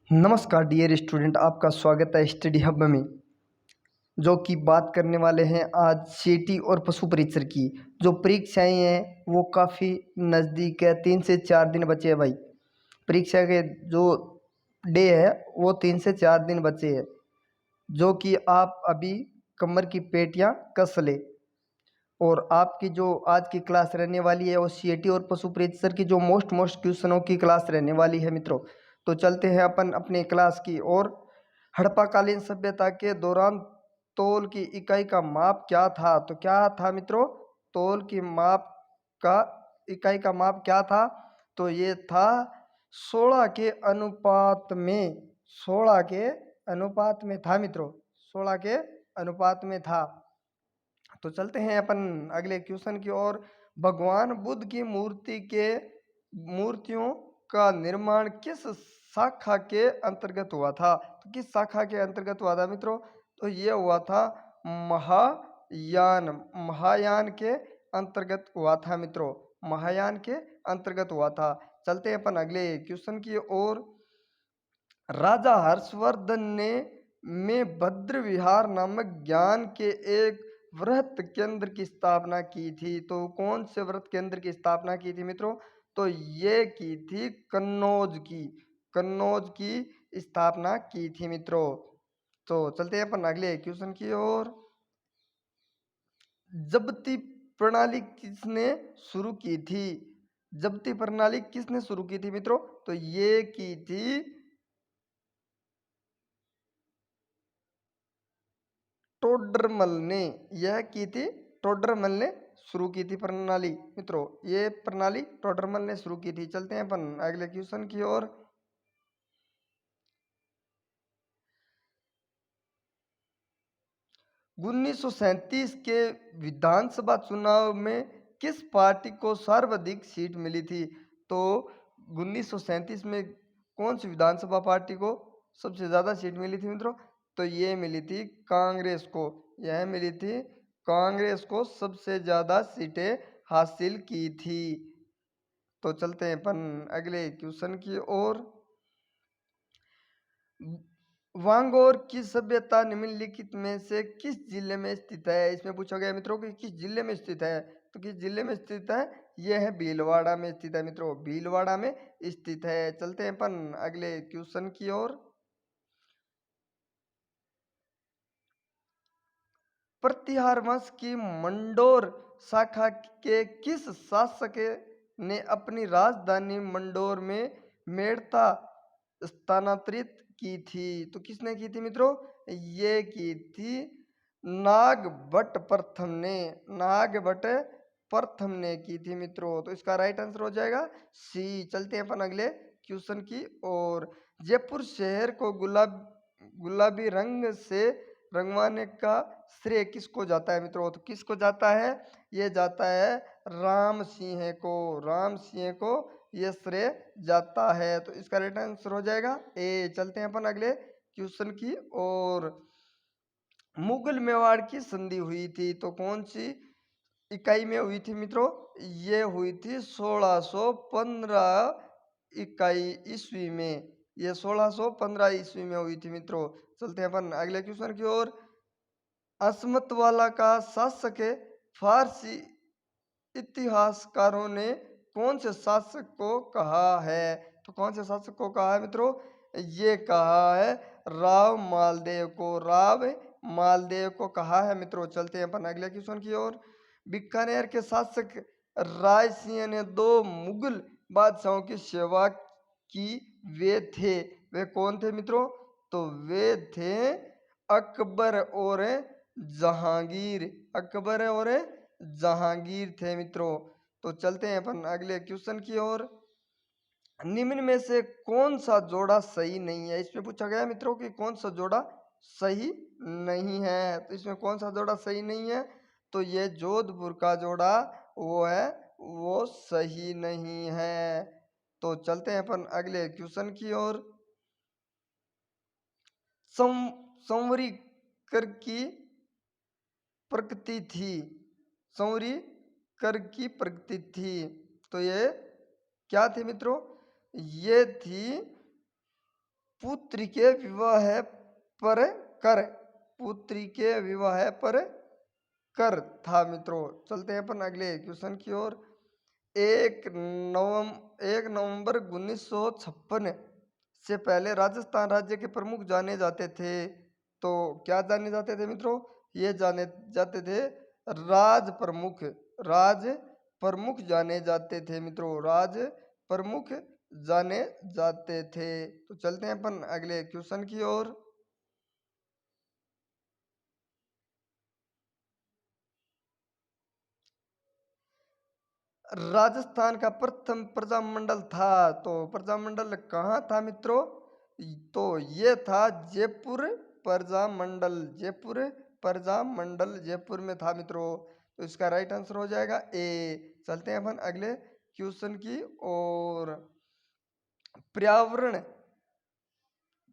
नमस्कार dear student, आपका स्वागत है स्टडी हब में। जो कि बात करने वाले हैं आज सीटी और पशु परीक्षर की। जो परीक्षाएं हैं वो काफ़ी नज़दीक है, 3 से 4 दिन बचे हैं भाई। परीक्षा के जो डे है वो 3 से 4 दिन बचे हैं, जो कि आप अभी कमर की पेटियां कस ले। और आपकी जो आज की क्लास रहने वाली है वो सीएटी और पशु परीक्षर की जो मोस्ट क्वेश्चनों की क्लास रहने वाली है मित्रों। तो चलते हैं अपन अपने क्लास की और। हड़प्पाकालीन सभ्यता के दौरान तौल की इकाई का माप क्या था? तो क्या था मित्रों? तौल की माप का इकाई का माप क्या था? तो ये था 16 के अनुपात में। 16 के अनुपात में था मित्रों, 16 के अनुपात में था। तो चलते हैं अपन अगले क्वेश्चन की ओर। भगवान बुद्ध की मूर्तियों का निर्माण किस शाखा के अंतर्गत हुआ था? तो किस शाखा के अंतर्गत हुआ था मित्रों? तो ये हुआ था महायान। महायान के अंतर्गत हुआ था मित्रों, महायान के अंतर्गत हुआ था। चलते हैं अपन अगले क्वेश्चन की ओर। राजा हर्षवर्धन ने में भद्र विहार नामक ज्ञान के एक वृहत केंद्र की स्थापना की थी। तो कौन से वृहत केंद्र की स्थापना की थी मित्रों? तो ये की थी कन्नौज की स्थापना की थी मित्रों। तो चलते हैं अपन अगले क्वेश्चन की ओर। जब्ती प्रणाली किसने शुरू की थी? जब्ती प्रणाली किसने शुरू की थी मित्रों? तो ये की थी टोडरमल ने। यह की थी टोडरमल ने शुरू की थी प्रणाली मित्रों। ये प्रणाली टोडरमल ने शुरू की थी। चलते हैं अपन अगले क्वेश्चन की ओर। 1937 के विधानसभा चुनाव में किस पार्टी को सर्वाधिक सीट मिली थी? तो 1937 में कौन सी विधानसभा पार्टी को सबसे ज़्यादा सीट मिली थी मित्रों? तो ये मिली थी कांग्रेस को। यह मिली थी कांग्रेस को सबसे ज़्यादा सीटें हासिल की थी। तो चलते हैं अपन अगले क्वेश्चन की ओर। वांगोर की सभ्यता निम्नलिखित में से किस जिले में स्थित है? इसमें पूछा गया मित्रों कि किस जिले में स्थित है। तो किस जिले में स्थित है? यह है भीलवाड़ा में स्थित है मित्रों, भीलवाड़ा में स्थित है। चलते हैं अपन अगले क्वेश्चन की ओर। प्रतिहार वंश की मंडोर शाखा के किस शासक ने अपनी राजधानी मंडोर में मेड़ता स्थानांतरित की थी? तो किसने की थी मित्रों? ये की थी नागभट्ट प्रथम ने। नागभट्ट प्रथम ने की थी मित्रों। तो इसका राइट आंसर हो जाएगा सी। चलते हैं अपन अगले क्वेश्चन की ओर। जयपुर शहर को गुलाबी रंग से रंगवाने का श्रेय किसको जाता है मित्रों? तो किसको जाता है? ये जाता है राम सिंह को। राम सिंह को ये श्रेय जाता है। तो इसका राइट आंसर हो जाएगा ए। चलते हैं अपन अगले क्वेश्चन की ओर। मुगल मेवाड़ की संधि हुई थी, तो कौन सी इकाई में हुई थी मित्रों? ये हुई थी 1615 इकाई ईस्वी में। ये 1615 ईस्वी में हुई थी मित्रों। चलते हैं अपन अगले क्वेश्चन की ओर। असमत वाला का शासक फारसी इतिहासकारों ने कौन से शासक को कहा है? तो कौन से शासक को कहा है मित्रों? ये कहा है राव मालदेव को। राव मालदेव को कहा है मित्रों। चलते हैं अपन अगले क्वेश्चन की ओर। बीकानेर के शासक राय सिंह ने 2 मुगल बादशाहों की सेवा की। वे थे, वे कौन थे मित्रों? तो वे थे अकबर और जहांगीर। अकबर और जहांगीर थे मित्रों। तो चलते हैं अपन अगले क्वेश्चन की ओर। निम्न में से कौन सा जोड़ा सही नहीं है? इसमें पूछा गया मित्रों कि कौन सा जोड़ा सही नहीं है। तो इसमें कौन सा जोड़ा सही नहीं है? तो ये जोधपुर का जोड़ा वो है, वो सही नहीं है। तो चलते हैं अपन अगले क्वेश्चन की ओर। संवरी कर की प्रकृति थी। संवरी कर की प्रकृति थी। तो ये क्या थी मित्रों? ये थी पुत्री के विवाह पर कर, पुत्री के विवाह पर कर था मित्रों। चलते हैं अपन अगले क्वेश्चन की ओर। 1 नवंबर 1956 से पहले राजस्थान राज्य के प्रमुख जाने जाते थे। तो क्या जाने जाते थे मित्रों? ये जाने जाते थे राज प्रमुख। राज प्रमुख जाने जाते थे मित्रों, राज प्रमुख जाने जाते थे। तो चलते हैं अपन अगले क्वेश्चन की ओर। राजस्थान का प्रथम प्रजामंडल था, तो प्रजामंडल कहाँ था मित्रों? तो ये था जयपुर प्रजामंडल। जयपुर प्रजामंडल जयपुर में था मित्रों। तो इसका राइट आंसर हो जाएगा ए। चलते हैं अपन अगले क्वेश्चन की और। पर्यावरण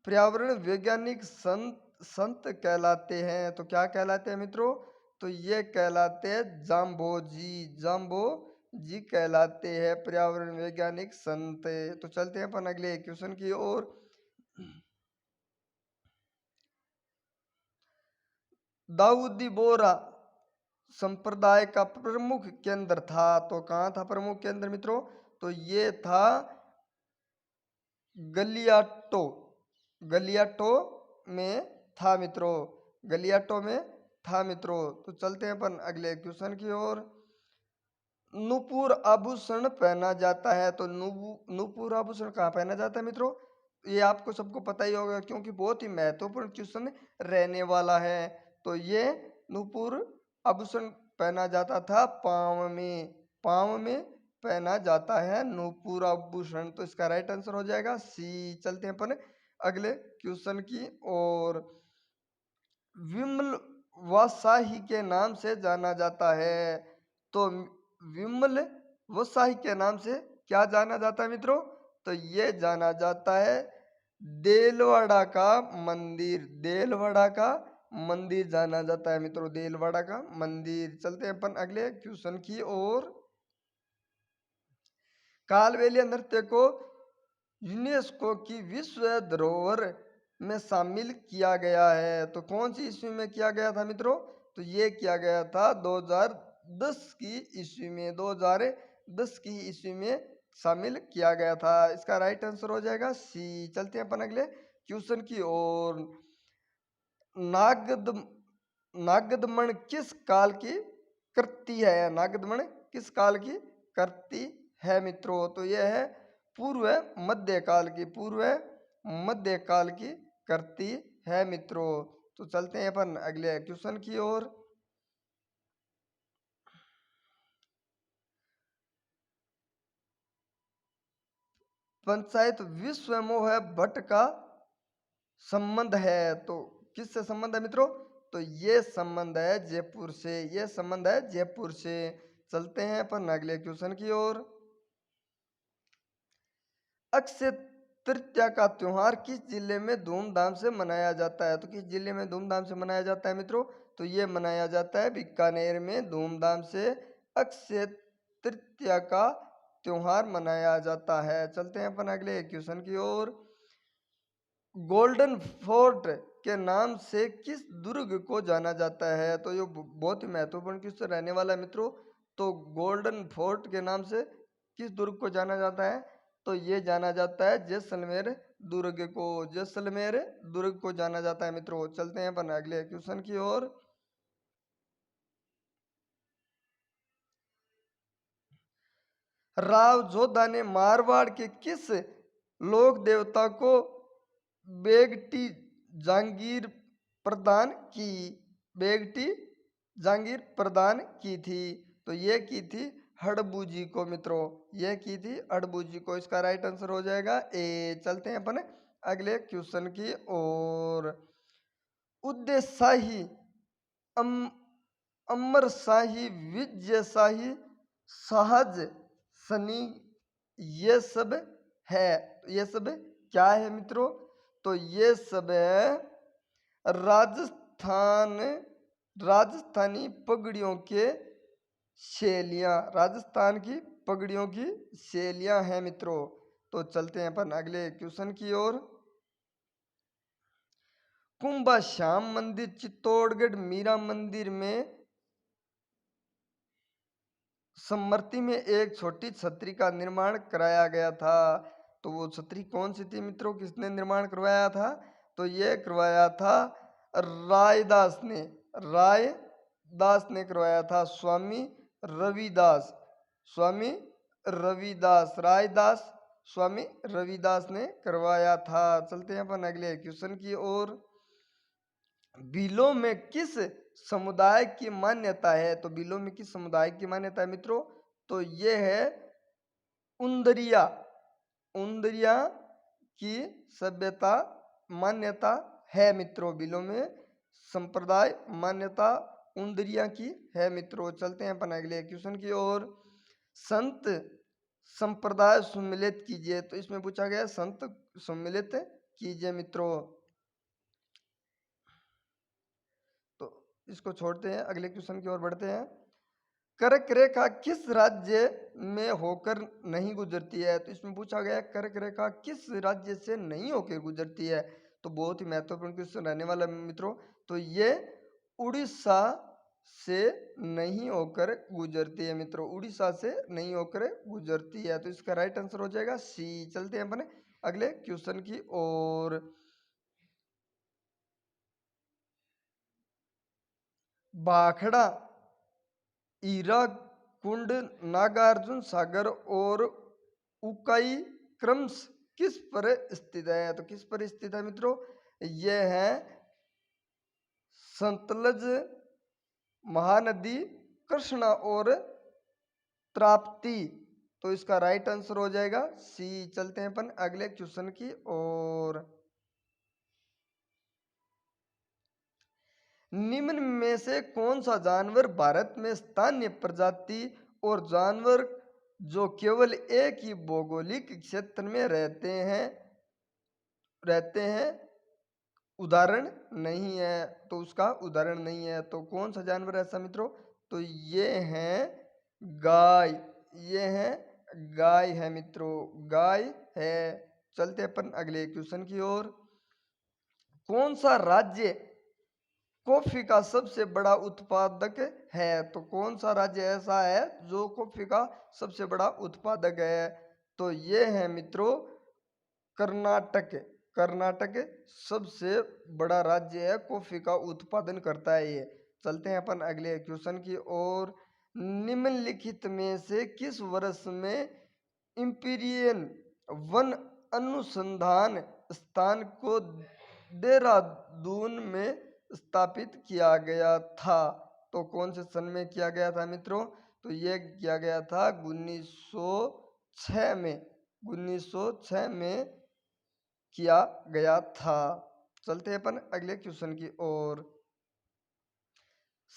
पर्यावरण वैज्ञानिक संत संत कहलाते हैं, तो क्या कहलाते हैं मित्रों? तो ये कहलाते हैं जाम्बोजी। जाम्बोजी कहलाते हैं पर्यावरण वैज्ञानिक संत। तो चलते हैं अपन अगले क्वेश्चन की ओर। दाऊदी बोरा संप्रदाय का प्रमुख केंद्र था, तो कहाँ था प्रमुख केंद्र मित्रों? तो ये था गलियाटो। गलियाटो में था मित्रों। गलियाटो में था मित्रों। तो चलते हैं अपन अगले क्वेश्चन की ओर। नूपुर आभूषण पहना जाता है, तो नूपुर आभूषण कहाँ पहना जाता है मित्रों? ये आपको सबको पता ही होगा क्योंकि बहुत ही महत्वपूर्ण क्वेश्चन रहने वाला है। तो ये नूपुर आभूषण पहना जाता था पाँव में। पाँव में पहना जाता है नूपुर आभूषण। तो इसका राइट आंसर हो जाएगा सी। चलते हैं अपन अगले क्वेश्चन की और। विमल वसाही के नाम से जाना जाता है, तो विमल वसाही के नाम से क्या जाना जाता है मित्रों? तो ये जाना जाता है देलवाड़ा का मंदिर। देलवाड़ा का मंदिर जाना जाता है मित्रों, देलवाड़ा का मंदिर। चलते हैं अपन अगले क्वेश्चन की ओर। कालबेलिया नृत्य को यूनेस्को की विश्व धरोहर में शामिल किया गया है, तो कौन सी ईस्वी में किया गया था मित्रों? तो ये किया गया था 2010 की ईस्वी में। 2010 की ईस्वी में शामिल किया गया था। इसका राइट आंसर हो जाएगा सी। चलते हैं अपन अगले क्वेश्चन की ओर। नागद नागदमण किस काल की कृति है? नागदमण किस काल की कृति है मित्रों? तो यह है पूर्व मध्यकाल की। पूर्व मध्यकाल की कृति है मित्रों। तो चलते हैं अपन अगले क्वेश्चन की ओर। पंचायत विश्व मोह भट्ट का संबंध है, तो किससे संबंध है मित्रों? तो ये संबंध है जयपुर से। ये संबंध है जयपुर से। चलते हैं अपन अगले क्वेश्चन की ओर। अक्षय तृतीया का त्योहार किस जिले में धूमधाम से मनाया जाता है? तो किस जिले में धूमधाम से मनाया जाता है मित्रों? तो ये मनाया जाता है बीकानेर में धूमधाम से अक्षय तृतीया का त्योहार मनाया जाता है। चलते हैं अपन अगले क्वेश्चन की ओर। गोल्डन फोर्ट के नाम से किस दुर्ग को जाना जाता है? तो ये बहुत ही महत्वपूर्ण क्वेश्चन रहने वाला है मित्रों। तो गोल्डन फोर्ट के नाम से किस दुर्ग को जाना जाता है? तो ये जाना जाता है जैसलमेर दुर्ग को। जैसलमेर दुर्ग को जाना जाता है मित्रों। चलते हैं अपन अगले क्वेश्चन की ओर। राव जोधा ने मारवाड़ के किस लोक देवता को बेगटी जागीर प्रदान की? बेगटी जागीर प्रदान की थी, तो ये की थी हड़बू जी को मित्रों। ये की थी हड़बू जी को। इसका राइट आंसर हो जाएगा ए। चलते हैं अपन अगले क्वेश्चन की ओर। उदय शाही, अम अमर शाही, विजय शाही, सहज सनी, ये सब है। तो ये सब क्या है मित्रों? तो ये सब है राजस्थान राजस्थानी पगड़ियों के शैलियाँ। राजस्थान की पगड़ियों की शैलियाँ हैं मित्रों। तो चलते हैं अपन अगले क्वेश्चन की ओर। कुंभा श्याम मंदिर चित्तौड़गढ़ मीरा मंदिर में समवर्ती में एक छोटी छतरी का निर्माण कराया गया था। तो वो छतरी कौन सी थी मित्रों, किसने निर्माण करवाया था? तो ये करवाया था रायदास ने, रायदास ने करवाया था। स्वामी रविदास, स्वामी रविदास, रायदास स्वामी रविदास ने करवाया था। चलते हैं अपन अगले क्वेश्चन की ओर। बिलों में किस समुदाय की मान्यता है? तो बिलों में किस समुदाय की मान्यता है मित्रों? तो ये है उंदरिया, उंदरिया की सभ्यता मान्यता है मित्रों। बिलों में संप्रदाय मान्यता उंदरिया की है मित्रों। चलते हैं अपन अगले क्वेश्चन की ओर। संत संप्रदाय सम्मिलित कीजिए। तो इसमें पूछा गया संत सम्मिलित कीजिए मित्रों। तो इसको छोड़ते हैं, अगले क्वेश्चन की ओर बढ़ते हैं। कर्क रेखा किस राज्य में होकर नहीं गुजरती है? तो इसमें पूछा गया कर्क रेखा किस राज्य से नहीं होकर गुजरती है? तो बहुत ही महत्वपूर्ण क्वेश्चन रहने वाला है मित्रों। तो ये उड़ीसा से नहीं होकर गुजरती है मित्रों, उड़ीसा से नहीं होकर गुजरती है। तो इसका राइट आंसर हो जाएगा सी। चलते हैं अपने अगले क्वेश्चन की ओर। भाखड़ा, हीराकुंड, नागार्जुन सागर और उकाई क्रम्स किस पर स्थित है? तो किस पर स्थित है मित्रों? यह है सतलज महानदी, कृष्णा और त्राप्ती। तो इसका राइट आंसर हो जाएगा सी। चलते हैं अपन अगले क्वेश्चन की ओर। निम्न में से कौन सा जानवर भारत में स्थानीय प्रजाति और जानवर जो केवल एक ही भौगोलिक क्षेत्र में रहते हैं उदाहरण नहीं है? तो उसका उदाहरण नहीं है। तो कौन सा जानवर है ऐसा मित्रों? तो ये है गाय, ये है गाय है मित्रों, गाय है। चलते अपन अगले क्वेश्चन की ओर। कौन सा राज्य कॉफी का सबसे बड़ा उत्पादक है? तो कौन सा राज्य ऐसा है जो कॉफी का सबसे बड़ा उत्पादक है? तो ये है मित्रों कर्नाटक। कर्नाटक सबसे बड़ा राज्य है, कॉफी का उत्पादन करता है ये। चलते हैं अपन अगले क्वेश्चन की ओर। निम्नलिखित में से किस वर्ष में इंपीरियल वन अनुसंधान स्थान को देहरादून में स्थापित किया गया था? तो कौन से सन में किया गया था मित्रों? तो ये किया गया था 1906 में, 1906 में किया गया था। चलते हैं अपन अगले क्वेश्चन की ओर।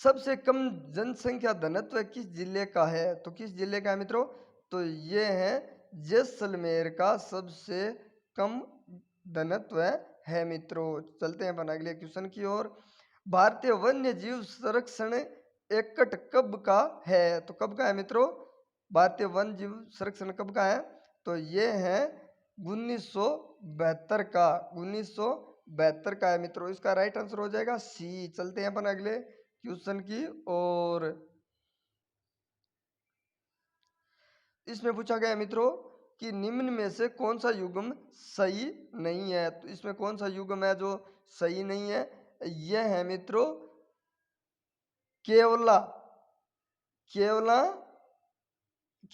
सबसे कम जनसंख्या घनत्व किस जिले का है? तो किस जिले का है मित्रों? तो ये है जैसलमेर का सबसे कम घनत्व है मित्रों। चलते हैं अपन अगले क्वेश्चन की ओर। भारतीय वन्य जीव संरक्षण एक्ट कब का है? तो कब का है मित्रों? भारतीय वन्य जीव संरक्षण कब का है? तो ये है 1972 का, 1972 का है मित्रों। इसका राइट आंसर हो जाएगा सी। चलते हैं अपन अगले क्वेश्चन की ओर। इसमें पूछा गया है मित्रों कि निम्न में से कौन सा युग्म सही नहीं है? तो इसमें कौन सा युग्म है जो सही नहीं है? यह है मित्रों केवला, केवला,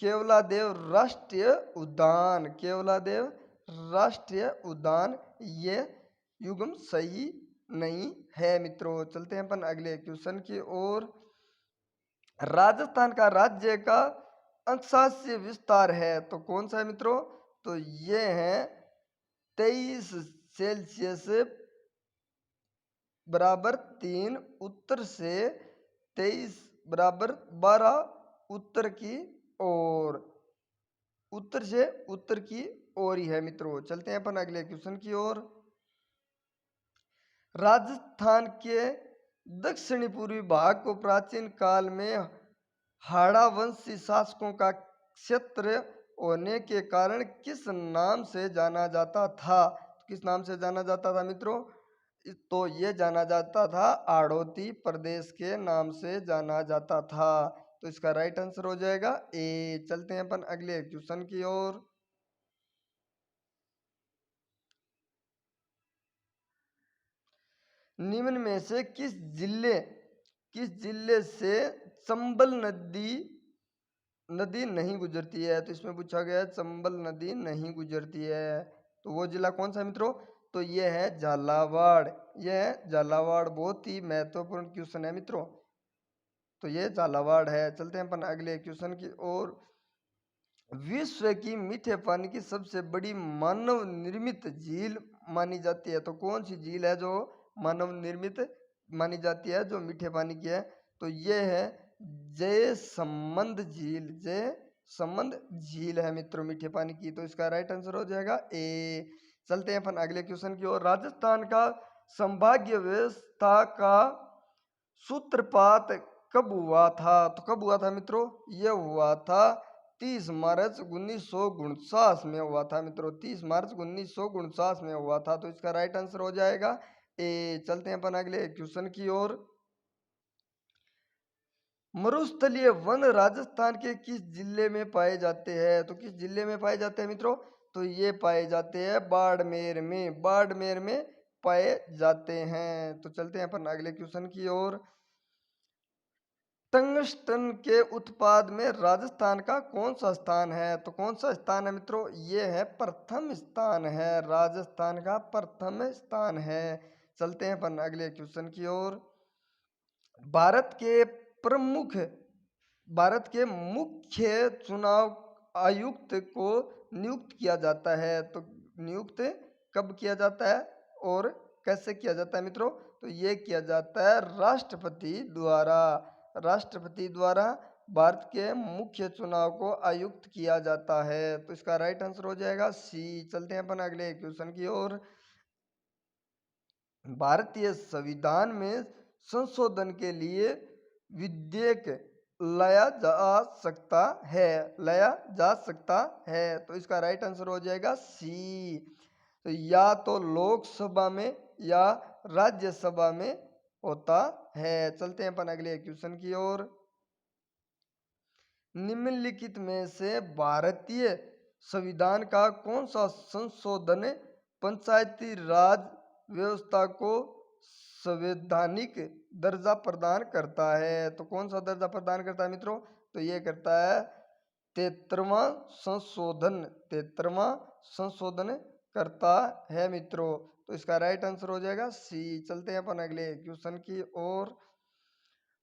केवलादेव राष्ट्रीय उद्यान, केवलादेव राष्ट्रीय उद्यान ये युग्म सही नहीं है मित्रों। चलते हैं अपन अगले क्वेश्चन की ओर। राजस्थान का राज्य का अक्षांशीय विस्तार है तो कौन सा है मित्रों? तो ये है 23 सेल्सियस बराबर 3 उत्तर से 23 बराबर 12 उत्तर की ओर, उत्तर से उत्तर की ओर ही है मित्रों। चलते हैं अपन अगले क्वेश्चन की ओर। राजस्थान के दक्षिणी पूर्वी भाग को प्राचीन काल में हाड़ा वंशी शासकों का क्षेत्र होने के कारण किस नाम से जाना जाता था? किस नाम से जाना जाता था मित्रों? तो ये जाना जाता था आड़ोती प्रदेश के नाम से जाना जाता था। तो इसका राइट आंसर हो जाएगा ए। चलते हैं अपन अगले क्वेश्चन की ओर। निम्न में से किस जिले से चंबल नदी नदी नहीं गुजरती है? तो इसमें पूछा गया है चंबल नदी नहीं गुजरती है, तो वो जिला कौन सा है मित्रों? तो ये है झालावाड़। ये है झालावाड़, बहुत ही महत्वपूर्ण क्वेश्चन है मित्रों। तो ये झालावाड़ है। चलते हैं अपन अगले क्वेश्चन की ओर। विश्व की मीठे पानी की सबसे बड़ी मानव निर्मित झील मानी जाती है? तो कौन सी झील है जो मानव निर्मित मानी जाती है, जो मीठे पानी की है? तो ये है जय संबंध झील। जय संबंध झील है मित्रों मीठे पानी की। तो इसका राइट आंसर हो जाएगा ए। चलते हैं अपन अगले क्वेश्चन की ओर। राजस्थान का संभाग्य व्यवस्था का सूत्रपात कब हुआ था? तो कब हुआ था मित्रों? यह हुआ था 30 मार्च 1949 में हुआ था मित्रों। 30 मार्च 1949 में हुआ था। तो इसका राइट आंसर हो जाएगा ए। चलते हैं अपन अगले क्वेश्चन की ओर। मरुस्थलीय वन राजस्थान के किस जिले में पाए जाते हैं? तो किस जिले में पाए जाते हैं मित्रों? तो ये पाए जाते हैं बाड़मेर में। बाड़मेर में पाए जाते हैं। तो चलते हैं अपन अगले क्वेश्चन की ओर। टंगस्टन के उत्पाद में राजस्थान का कौन सा स्थान है? तो कौन सा स्थान है मित्रों? ये है प्रथम स्थान है। राजस्थान का प्रथम स्थान है। चलते हैं अपन अगले क्वेश्चन की ओर। भारत के प्रमुख भारत के मुख्य चुनाव आयुक्त को नियुक्त किया जाता है। तो नियुक्त कब किया जाता है और कैसे किया जाता है मित्रों? तो ये किया जाता है राष्ट्रपति द्वारा। राष्ट्रपति द्वारा भारत के मुख्य चुनाव को आयुक्त किया जाता है। तो इसका राइट आंसर हो जाएगा सी। चलते हैं अपन अगले क्वेश्चन की ओर। भारतीय संविधान में संशोधन के लिए विधेयक लाया जा सकता है। लाया जा सकता है। तो इसका राइट आंसर हो जाएगा सी। तो या तो लोकसभा में या राज्यसभा में होता है। चलते हैं अपन अगले क्वेश्चन की ओर। निम्नलिखित में से भारतीय संविधान का कौन सा संशोधन पंचायती राज व्यवस्था को संवैधानिक दर्जा प्रदान करता है? तो कौन सा दर्जा प्रदान करता है मित्रों? तो ये करता है 73वां संशोधन। 73वां संशोधन करता है मित्रों। तो इसका राइट आंसर हो जाएगा सी। चलते हैं अपन अगले क्वेश्चन की ओर।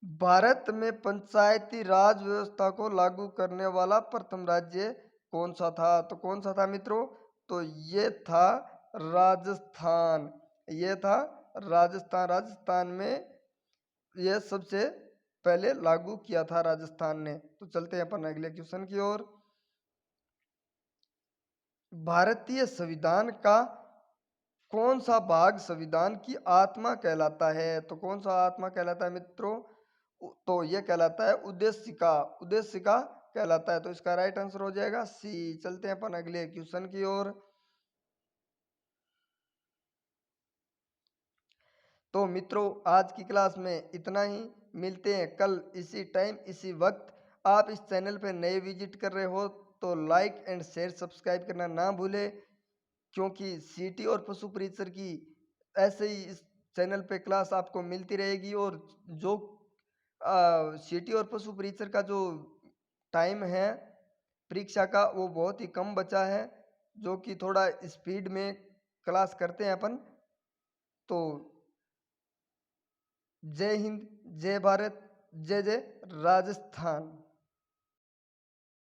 भारत में पंचायती राज व्यवस्था को लागू करने वाला प्रथम राज्य कौन सा था? तो कौन सा था मित्रों? तो ये था राजस्थान। ये था राजस्थान। राजस्थान में यह सबसे पहले लागू किया था राजस्थान ने। तो चलते हैं अपन अगले क्वेश्चन की ओर। भारतीय संविधान का कौन सा भाग संविधान की आत्मा कहलाता है? तो कौन सा आत्मा कहलाता है मित्रों? तो यह कहलाता है उद्देशिका। उद्देशिका कहलाता है। तो इसका राइट आंसर हो जाएगा सी। चलते हैं अपन अगले क्वेश्चन की ओर। तो मित्रों आज की क्लास में इतना ही। मिलते हैं कल इसी टाइम इसी वक्त। आप इस चैनल पे नए विजिट कर रहे हो तो लाइक एंड शेयर सब्सक्राइब करना ना भूलें, क्योंकि सीटी और पशु परीक्षर की ऐसे ही इस चैनल पे क्लास आपको मिलती रहेगी। और जो सीटी और पशु परीक्षर का जो टाइम है परीक्षा का वो बहुत ही कम बचा है, जो कि थोड़ा स्पीड में क्लास करते हैं अपन। तो जय हिंद, जय भारत, जय जय राजस्थान।